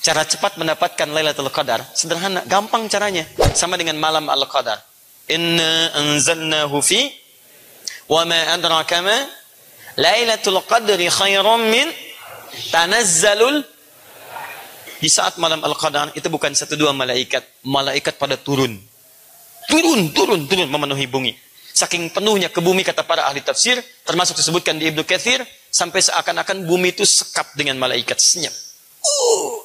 Cara cepat mendapatkan Lailatul Qadar sederhana, gampang caranya. Sama dengan malam Al-Qadar. Inna anzalnahu fi wa ma adraka ma Lailatul Qadri khairum min tanazzalul. Di saat malam Al-Qadar itu bukan satu dua malaikat, malaikat pada turun memenuhi bumi. Saking penuhnya ke bumi kata para ahli tafsir, termasuk disebutkan di Ibnu Katsir, sampai seakan-akan bumi itu sekap dengan malaikat, senyap.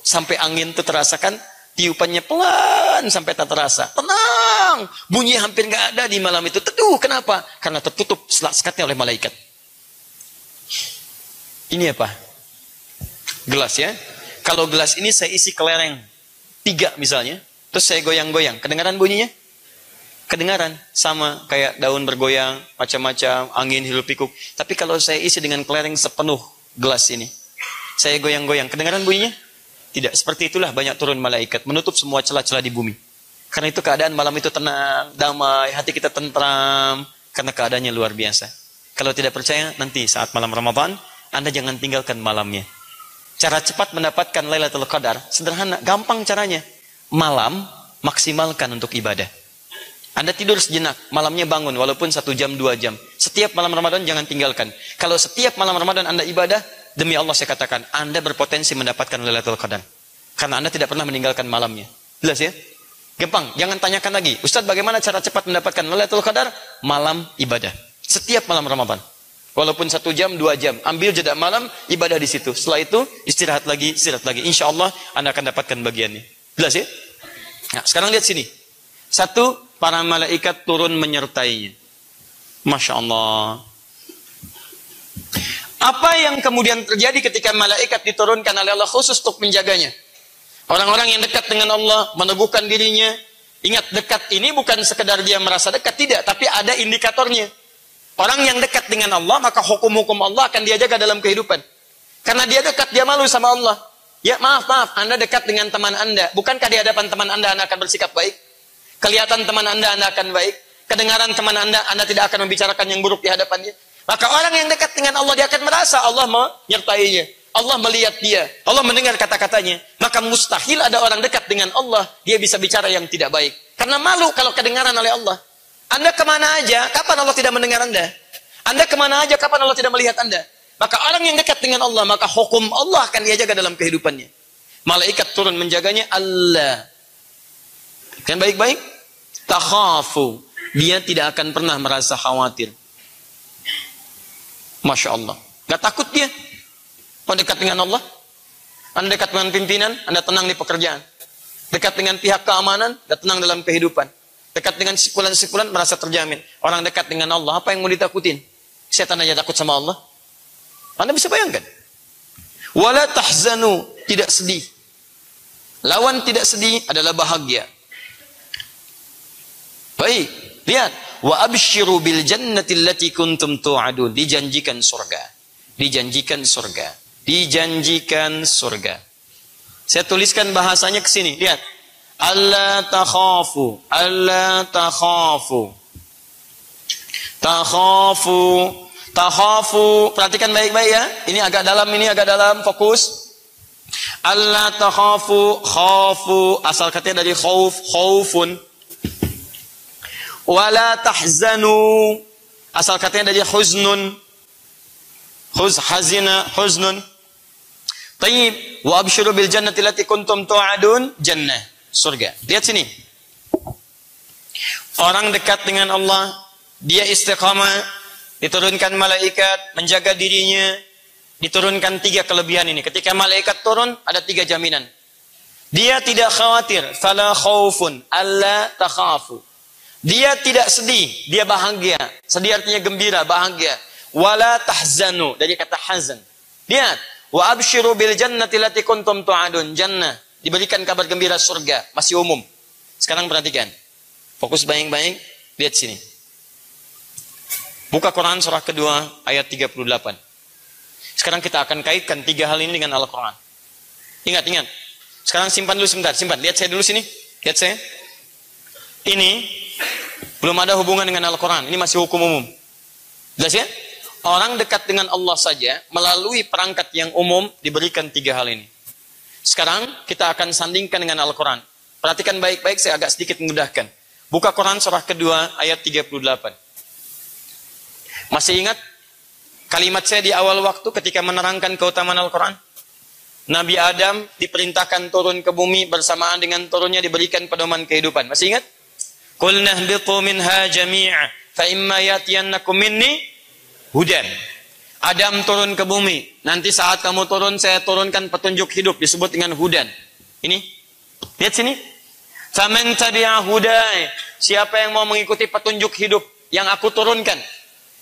Sampai angin itu terasakan tiupannya pelan sampai tak terasa. Tenang, bunyi hampir nggak ada di malam itu. Teduh, kenapa? Karena tertutup sekat-sekatnya oleh malaikat. Ini apa? Gelas ya. Kalau gelas ini saya isi kelereng 3 misalnya, terus saya goyang-goyang, kedengaran bunyinya? Kedengaran, sama kayak daun bergoyang, macam-macam, angin hirup pikuk. Tapi kalau saya isi dengan kelereng sepenuh gelas ini, saya goyang-goyang, kedengaran bunyinya? Tidak. Seperti itulah banyak turun malaikat, menutup semua celah-celah di bumi. Karena itu keadaan malam itu tenang, damai, hati kita tentram, karena keadaannya luar biasa. Kalau tidak percaya, nanti saat malam Ramadan, Anda jangan tinggalkan malamnya. Cara cepat mendapatkan Lailatul Qadar sederhana, gampang caranya. Malam maksimalkan untuk ibadah. Anda tidur sejenak, malamnya bangun walaupun 1 jam 2 jam. Setiap malam Ramadan jangan tinggalkan. Kalau setiap malam Ramadan Anda ibadah, demi Allah saya katakan, Anda berpotensi mendapatkan Lailatul Qadar. Karena Anda tidak pernah meninggalkan malamnya. Jelas ya? Gampang, jangan tanyakan lagi. Ustaz, bagaimana cara cepat mendapatkan Lailatul Qadar? Malam ibadah. Setiap malam Ramadan. Walaupun 1 jam, 2 jam. Ambil jeda malam, ibadah di situ. Setelah itu, istirahat lagi, istirahat lagi. Insya Allah, Anda akan dapatkan bagiannya. Jelas ya? Nah, sekarang lihat sini. 1, para malaikat turun menyertainya. Masya Allah. Apa yang kemudian terjadi ketika malaikat diturunkan oleh Allah khusus untuk menjaganya? Orang-orang yang dekat dengan Allah, meneguhkan dirinya. Ingat, dekat ini bukan sekedar dia merasa dekat, tidak. Tapi ada indikatornya. Orang yang dekat dengan Allah, maka hukum-hukum Allah akan dia jaga dalam kehidupan. Karena dia dekat, dia malu sama Allah. Ya maaf, Anda dekat dengan teman Anda. Bukankah di hadapan teman Anda akan bersikap baik? Kelihatan teman Anda akan baik. Kedengaran teman Anda tidak akan membicarakan yang buruk di hadapannya. Maka orang yang dekat dengan Allah, dia akan merasa Allah menyertainya. Allah melihat dia. Allah mendengar kata-katanya. Maka mustahil ada orang dekat dengan Allah, dia bisa bicara yang tidak baik. Karena malu kalau kedengaran oleh Allah. Anda kemana aja, kapan Allah tidak mendengar Anda? Anda kemana aja, kapan Allah tidak melihat Anda? Maka orang yang dekat dengan Allah, maka hukum Allah akan dia jaga dalam kehidupannya. Malaikat turun menjaganya, Allah. Kan baik-baik? Takhafu. Dia tidak akan pernah merasa khawatir. Masya Allah. Gak takut dia. Kalau dekat dengan Allah. Anda dekat dengan pimpinan, Anda tenang di pekerjaan. Dekat dengan pihak keamanan, Anda tenang dalam kehidupan. Dekat dengan sikulan-sikulan, merasa terjamin. Orang dekat dengan Allah, apa yang mau ditakutin? Setan aja takut sama Allah. Anda bisa bayangkan. Wala tahzanu, tidak sedih. Lawan tidak sedih adalah bahagia. Baik, lihat. Wa abshiru bil jannati allati kuntum tu'adun. Dijanjikan surga. Dijanjikan surga. Dijanjikan surga. Saya tuliskan bahasanya ke sini. Lihat. Allah takhafu. Allah takhafu. Takhafu. Takhafu. Perhatikan baik-baik ya. Ini agak dalam, fokus. Allah takhafu. Khafu. Asal katanya dari khauf. Khaufun. Wala tahzanu. Asal katanya dari huznun. Hazina. Huznun. Tayyib. Wa abshiru bil jannati allati kuntum tu'adun. Jannah. Surga. Lihat sini. Orang dekat dengan Allah, dia istiqamah, diturunkan malaikat, menjaga dirinya, diturunkan 3 kelebihan ini. Ketika malaikat turun, ada 3 jaminan. Dia tidak khawatir, fala khaufun, alla takhafu. Dia tidak sedih, dia bahagia. Sedih artinya gembira, bahagia. Wala tahzanu, dari kata hazan. Lihat, wa abshiru bil jannati allati kuntum tu'adun. Jannah. Diberikan kabar gembira surga, masih umum. Sekarang perhatikan. Fokus baik-baik, lihat sini. Buka Quran surah kedua ayat 38. Sekarang kita akan kaitkan 3 hal ini dengan Al-Quran. Ingat. Sekarang simpan dulu sebentar, simpan. Lihat saya dulu sini. Lihat saya. Ini belum ada hubungan dengan Al-Quran. Ini masih hukum umum. Jelas ya? Orang dekat dengan Allah saja melalui perangkat yang umum diberikan 3 hal ini. Sekarang kita akan sandingkan dengan Al-Quran. Perhatikan baik-baik, saya agak sedikit memudahkan. Buka Quran surah kedua ayat 38. Masih ingat kalimat saya di awal waktu ketika menerangkan keutamaan Al-Quran? Nabi Adam diperintahkan turun ke bumi, bersamaan dengan turunnya diberikan pedoman kehidupan. Masih ingat? Qulna ihbitu minha jami'a fa imma yatiyannakum minni hudan. Adam turun ke bumi. Nanti saat kamu turun, saya turunkan petunjuk hidup, disebut dengan hudan. Ini, lihat sini. Faman tabi'a hudai. Siapa yang mau mengikuti petunjuk hidup yang aku turunkan.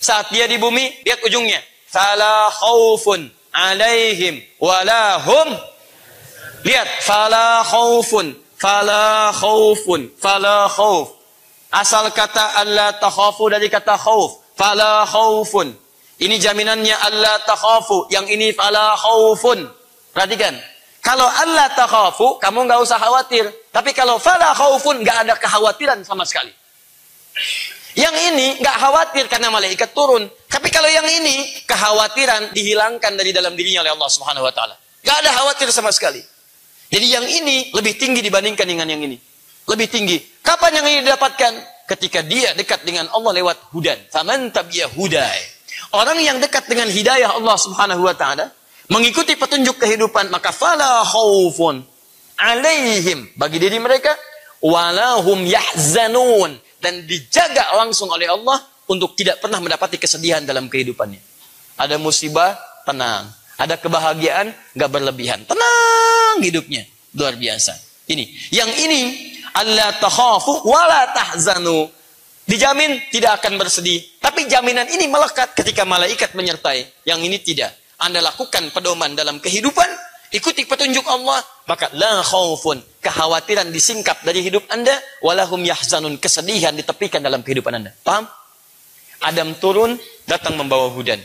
Saat dia di bumi, lihat ujungnya. Fala khaufun alaihim walahum. Lihat, fala khaufun, fala khaufun, fala khauf. Asal kata alla takhafu dari kata khauf. Fala khaufun. Ini jaminannya alla takhafu. Yang ini fala khaufun. Perhatikan. Kalau alla takhafu, kamu nggak usah khawatir. Tapi kalau fala khaufun, nggak ada kekhawatiran sama sekali. Yang ini nggak khawatir karena malaikat turun. Tapi kalau yang ini, kekhawatiran dihilangkan dari dalam dirinya oleh Allah Subhanahu Wa Taala. Nggak ada khawatir sama sekali. Jadi yang ini lebih tinggi dibandingkan dengan yang ini. Lebih tinggi. Kapan yang ini didapatkan? Ketika dia dekat dengan Allah lewat hudan. Faman tabi'a hudai. Orang yang dekat dengan hidayah Allah Subhanahu Wa Taala, mengikuti petunjuk kehidupan, maka fala khaufun alaihim, bagi diri mereka, walahum yahzanun, dan dijaga langsung oleh Allah untuk tidak pernah mendapati kesedihan dalam kehidupannya. Ada musibah, tenang. Ada kebahagiaan, nggak berlebihan. Tenang hidupnya. Luar biasa. Ini. Yang ini, alla takhafu wala tahzanu. Dijamin tidak akan bersedih. Tapi jaminan ini melekat ketika malaikat menyertai. Yang ini tidak. Anda lakukan pedoman dalam kehidupan, ikuti petunjuk Allah, maka la khaufun, kekhawatiran disingkap dari hidup Anda, walahum yahzanun, kesedihan ditepikan dalam kehidupan Anda. Paham? Adam turun, datang membawa hudan.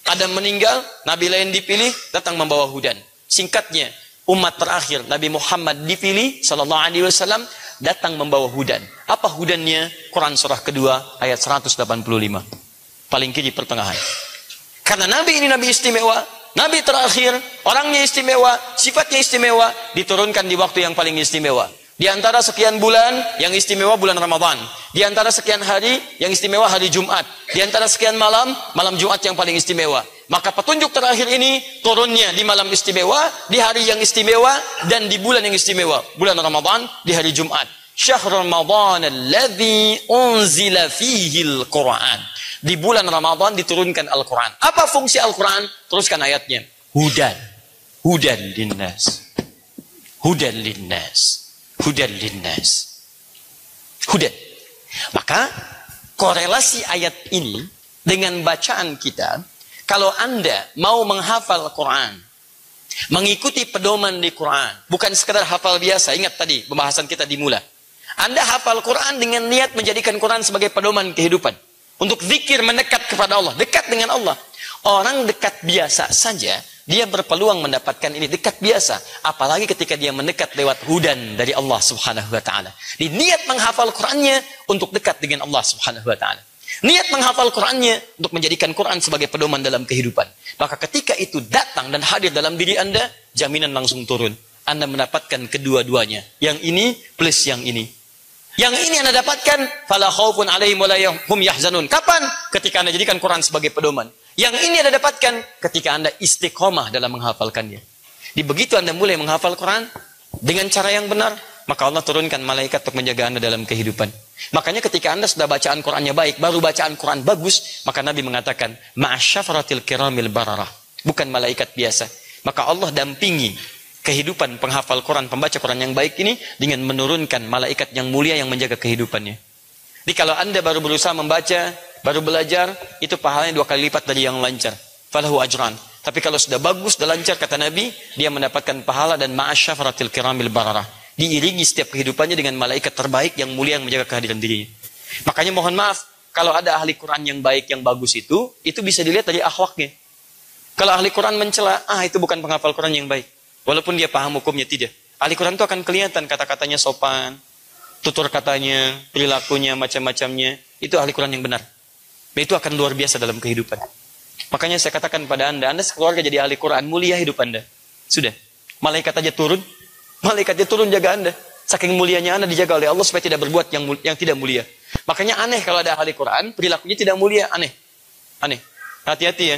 Adam meninggal, Nabi lain dipilih, datang membawa hudan. Singkatnya, umat terakhir Nabi Muhammad dipilih sallallahu alaihi wasallam, datang membawa hudan. Apa hudannya? Quran surah kedua ayat 185. Paling kiri pertengahan. Karena Nabi ini Nabi istimewa, Nabi terakhir, orangnya istimewa, sifatnya istimewa, diturunkan di waktu yang paling istimewa. Di antara sekian bulan, yang istimewa bulan Ramadan. Di antara sekian hari, yang istimewa hari Jumat. Di antara sekian malam, malam Jumat yang paling istimewa. Maka petunjuk terakhir ini turunnya di malam istimewa, di hari yang istimewa, dan di bulan yang istimewa. Bulan Ramadan, di hari Jumat. Syahr Ramadan alladhi unzila fihil Qur'an. Di bulan Ramadan diturunkan Al-Quran. Apa fungsi Al-Quran? Teruskan ayatnya. Hudan. Hudan linnas. Hudan linnas. Hudan linnas. Hudan. Maka korelasi ayat ini dengan bacaan kita, kalau Anda mau menghafal Quran, mengikuti pedoman di Quran, bukan sekedar hafal biasa. Ingat tadi pembahasan kita dimulai. Anda hafal Quran dengan niat menjadikan Quran sebagai pedoman kehidupan. Untuk zikir mendekat kepada Allah. Dekat dengan Allah. Orang dekat biasa saja, dia berpeluang mendapatkan ini. Dekat biasa. Apalagi ketika dia mendekat lewat hudan dari Allah Subhanahu Wa Taala. Di niat menghafal Qurannya untuk dekat dengan Allah Subhanahu Wa Taala. Niat menghafal Qurannya untuk menjadikan Quran sebagai pedoman dalam kehidupan. Maka ketika itu datang dan hadir dalam diri Anda, jaminan langsung turun. Anda mendapatkan kedua-duanya. Yang ini plus yang ini. Yang ini Anda dapatkan, fala khaufun alaihim wala hum yahzanun. Kapan? Ketika Anda jadikan Quran sebagai pedoman. Yang ini Anda dapatkan ketika Anda istiqomah dalam menghafalkannya. Di begitu Anda mulai menghafal Quran dengan cara yang benar, maka Allah turunkan malaikat untuk menjaga Anda dalam kehidupan. Makanya ketika Anda sudah bacaan Qurannya baik, baru bacaan Quran bagus, maka Nabi mengatakan, ma'asyafaratil kiramil bararah. Bukan malaikat biasa. Maka Allah dampingi kehidupan penghafal Quran, pembaca Quran yang baik ini dengan menurunkan malaikat yang mulia yang menjaga kehidupannya. Jadi kalau Anda baru berusaha membaca, baru belajar, itu pahalanya 2 kali lipat dari yang lancar. Falahu ajran. Tapi kalau sudah bagus, sudah lancar, kata Nabi, dia mendapatkan pahala dan ma'asyafaratil kiramil bararah. Diiringi setiap kehidupannya dengan malaikat terbaik yang mulia yang menjaga kehadiran dirinya. Makanya mohon maaf, kalau ada ahli Quran yang baik, yang bagus itu bisa dilihat dari akhlaknya. Kalau ahli Quran mencela, itu bukan penghafal Quran yang baik. Walaupun dia paham hukumnya, tidak. Ahli Quran itu akan kelihatan kata-katanya sopan, tutur katanya, perilakunya, macam-macamnya. Itu ahli Quran yang benar. Dan itu akan luar biasa dalam kehidupan. Makanya saya katakan pada Anda sekeluarga jadi ahli Quran, mulia hidup Anda. Sudah. Malaikat aja turun. Malaikatnya turun jaga Anda. Saking mulianya Anda dijaga oleh Allah supaya tidak berbuat yang tidak mulia. Makanya aneh kalau ada ahli Quran, perilakunya tidak mulia. Aneh. Aneh. Hati-hati ya.